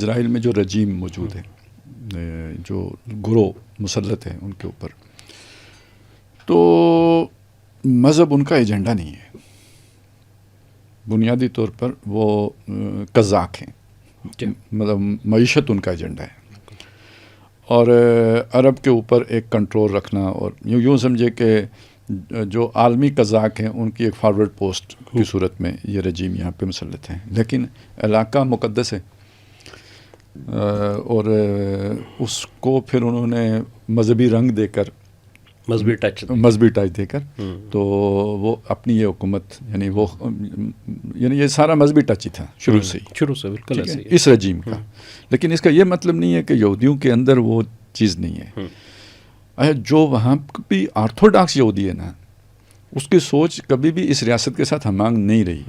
اسرائیل میں جو رجیم موجود ہے، جو گروہ مسلط ہے ان کے اوپر، تو مذہب ان کا ایجنڈا نہیں ہے. بنیادی طور پر وہ قزاق ہیں، مطلب معیشت ان کا ایجنڈا ہے، اور عرب کے اوپر ایک کنٹرول رکھنا، اور یوں سمجھے کہ جو عالمی قزاق ہیں ان کی ایک فارورڈ پوسٹ کی صورت میں یہ رجیم یہاں پہ مسلط ہیں. لیکن علاقہ مقدس ہے، اور اس کو پھر انہوں نے مذہبی رنگ دے کر، مذہبی ٹچ دے کر، تو وہ اپنی یہ حکومت، یعنی یہ سارا مذہبی ٹچ ہی تھا شروع سے بالکل اس رجیم کا. لیکن اس کا یہ مطلب نہیں ہے کہ یہودیوں کے اندر وہ چیز نہیں ہے. جو وہاں بھی آرتھوڈاکس یہودی ہے نا، اس کی سوچ کبھی بھی اس ریاست کے ساتھ ہم آہنگ نہیں رہی،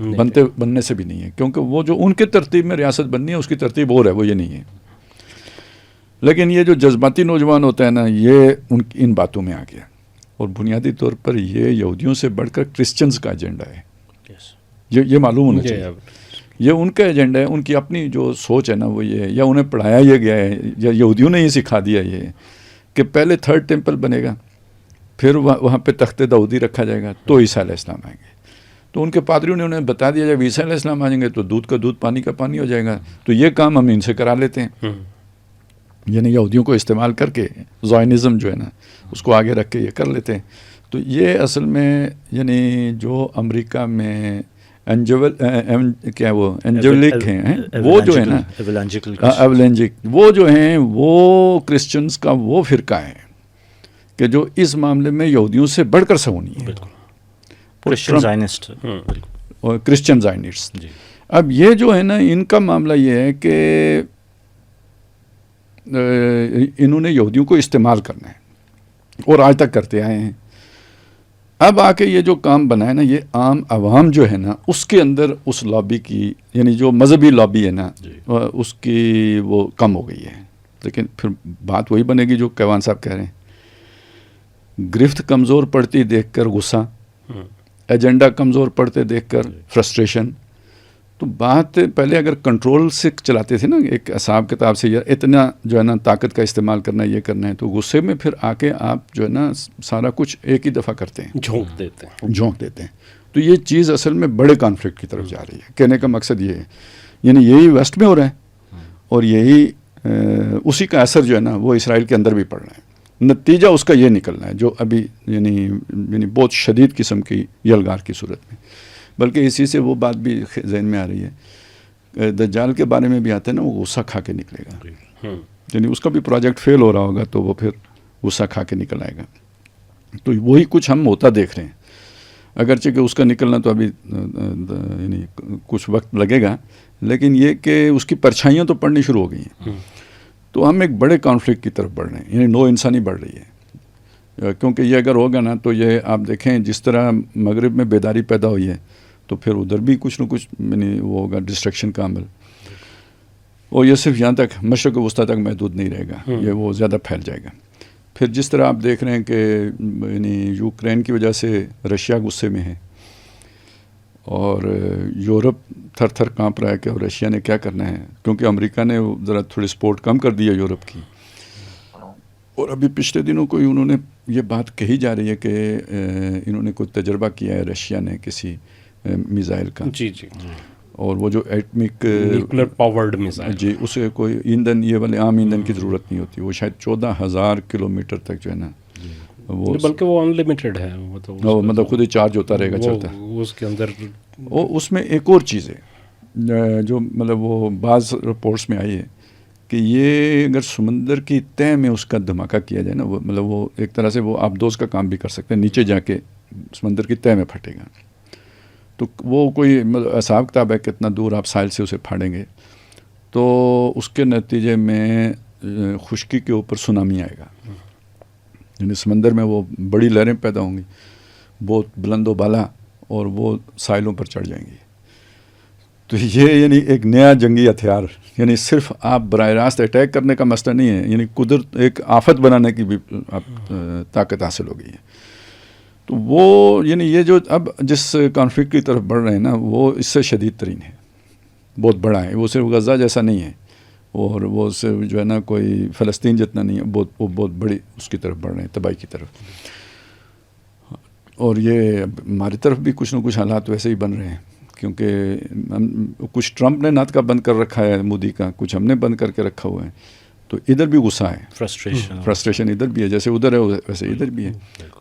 بننے سے بھی نہیں ہے، کیونکہ وہ جو ان کے ترتیب میں ریاست بننی ہے اس کی ترتیب اور ہے، وہ یہ نہیں ہے. لیکن یہ جو جذباتی نوجوان ہوتا ہے نا، یہ ان باتوں میں آ گیا، اور بنیادی طور پر یہ یہودیوں سے بڑھ کر کرسچنز کا ایجنڈا ہے. یہ معلوم ہونا چاہیے، یہ ان کا ایجنڈا ہے. ان کی اپنی جو سوچ ہے نا وہ یہ ہے، یا انہیں پڑھایا یہ گیا ہے، یا یہودیوں نے یہ سکھا دیا یہ کہ پہلے تھرڈ ٹیمپل بنے گا، پھر وہاں پہ تخت داؤدی رکھا جائے گا، تو عیسیٰ علیہ السلام آئیں گے. تو ان کے پادریوں نے انہیں بتا دیا جب عیسیٰ علیہ السلام آئیں گے تو دودھ کا دودھ پانی کا پانی ہو جائے گا. تو یہ کام ہم ان سے کرا لیتے ہیں، یعنی یہودیوں کو استعمال کر کے زائنزم جو ہے نا اس کو آگے رکھ کے یہ کر لیتے ہیں. تو یہ اصل میں یعنی جو امریکہ میں اینجلک ہیں، وہ جو ہے نا ایولینجک، وہ جو ہیں وہ کرسچنز کا وہ فرقہ ہے کہ جو اس معاملے میں یہودیوں سے بڑھ کر سونی ہے، کرسچن زائنسٹ. اب یہ جو ہے نا ان کا معاملہ یہ ہے کہ انہوں نے یہودیوں کو استعمال کرنا ہے، اور آج تک کرتے آئے ہیں. اب آ کے یہ جو کام بنا ہے نا، یہ عام عوام جو ہے نا اس کے اندر اس لابی کی، یعنی جو مذہبی لابی ہے نا اس کی وہ کم ہو گئی ہے. لیکن پھر بات وہی بنے گی جو کیوان صاحب کہہ رہے ہیں، گرفت کمزور پڑتی دیکھ کر غصہ، ایجنڈا کمزور پڑتے دیکھ کر فرسٹریشن. تو بات پہلے اگر کنٹرول سے چلاتے تھے نا، ایک حساب کتاب سے، یا اتنا جو ہے نا طاقت کا استعمال کرنا ہے، یہ کرنا ہے، تو غصے میں پھر آ کے آپ جو ہے نا سارا کچھ ایک ہی دفعہ کرتے ہیں، جھونک دیتے ہیں. تو یہ چیز اصل میں بڑے کانفلکٹ کی طرف جا رہی ہے. کہنے کا مقصد یہ ہے، یعنی یہی ویسٹ میں ہو رہا ہے، اور یہی اسی کا اثر جو ہے نا وہ اسرائیل کے اندر بھی پڑ رہا ہے. نتیجہ اس کا یہ نکلنا ہے جو ابھی یعنی بہت شدید قسم کی یلغار کی صورت میں. بلکہ اسی سے وہ بات بھی ذہن میں آ رہی ہے، دجال کے بارے میں بھی آتا ہے نا، وہ غصہ کھا کے نکلے گا، یعنی اس کا بھی پروجیکٹ فیل ہو رہا ہوگا تو وہ پھر غصہ کھا کے نکل آئے گا. تو وہی کچھ ہم ہوتا دیکھ رہے ہیں، اگرچہ کہ اس کا نکلنا تو ابھی یعنی کچھ وقت لگے گا، لیکن یہ کہ اس کی پرچھائیاں تو پڑنی شروع ہو گئی ہیں. تو ہم ایک بڑے کانفلکٹ کی طرف بڑھ رہے ہیں، یعنی نو انسانی بڑھ رہی ہے. کیونکہ یہ اگر ہوگا نا تو یہ آپ دیکھیں جس طرح مغرب میں بیداری پیدا ہوئی ہے، تو پھر ادھر بھی کچھ نہ کچھ یعنی وہ ہوگا ڈسٹرکشن کا عمل. اور یہ صرف یہاں تک مشرق وسطیٰ تک محدود نہیں رہے گا، یہ وہ زیادہ پھیل جائے گا. پھر جس طرح آپ دیکھ رہے ہیں کہ یعنی یوکرین کی وجہ سے رشیا غصے میں ہے، اور یورپ تھر تھر کانپ رہا ہے کہ رشیا نے کیا کرنا ہے، کیونکہ امریکہ نے ذرا تھوڑی سپورٹ کم کر دی ہے یورپ کی. اور ابھی پچھلے دنوں کوئی انہوں نے یہ بات کہی جا رہی ہے کہ انہوں نے کوئی تجربہ کیا ہے رشیا نے کسی میزائل کا، اور وہ جو ایٹمک نیوکلیر پاورڈ میزائل، جی اسے کوئی ایندھن، یہ والے عام ایندھن کی ضرورت نہیں ہوتی. وہ شاید 14,000 کلومیٹر تک جو ہے نا وہ، بلکہ وہ ان لمیٹڈ ہے، مطلب خود ہی چارج ہوتا رہے گا، چلتا ہے اس کے اندر. اس میں ایک اور چیز ہے جو مطلب وہ بعض رپورٹس میں آئی ہے کہ یہ اگر سمندر کی تہ میں اس کا دھماکہ کیا جائے نا، وہ مطلب وہ ایک طرح سے وہ آبدوز کا کام بھی کر سکتے ہیں، نیچے جا کے سمندر کی تہ میں پھٹے گا. تو وہ کوئی مطلب حساب کتاب ہے کتنا دور آپ ساحل سے اسے پھاڑیں گے، تو اس کے نتیجے میں خشکی کے اوپر سونامی آئے گا، یعنی سمندر میں وہ بڑی لہریں پیدا ہوں گی بہت بلند و بالا، اور وہ ساحلوں پر چڑھ جائیں گی. تو یہ یعنی ایک نیا جنگی ہتھیار، یعنی صرف آپ براہ راست اٹیک کرنے کا مسئلہ نہیں ہے، یعنی قدرت ایک آفت بنانے کی بھی آپ طاقت حاصل ہو گئی ہے. تو وہ یعنی یہ جو اب جس کانفلکٹ کی طرف بڑھ رہے ہیں نا، وہ اس سے شدید ترین ہے، بہت بڑا ہے. وہ صرف غزہ جیسا نہیں ہے، اور وہ صرف جو ہے نا کوئی فلسطین جتنا نہیں ہے، وہ بہت بڑی اس کی طرف بڑھ رہے ہیں، تباہی کی طرف. اور یہ ہماری طرف بھی کچھ نہ کچھ حالات ویسے ہی بن رہے ہیں، کیونکہ کچھ ٹرمپ نے نعت کا بند کر رکھا ہے مودی کا، کچھ ہم نے بند کر کے رکھا ہوا ہے، تو ادھر بھی غصہ ہے، فرسٹریشن ادھر بھی ہے، جیسے ادھر ہے ویسے ادھر بھی ہے.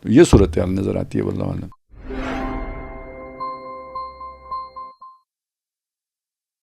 یہ صورتحال نظر آتی ہے واللہ اعلم.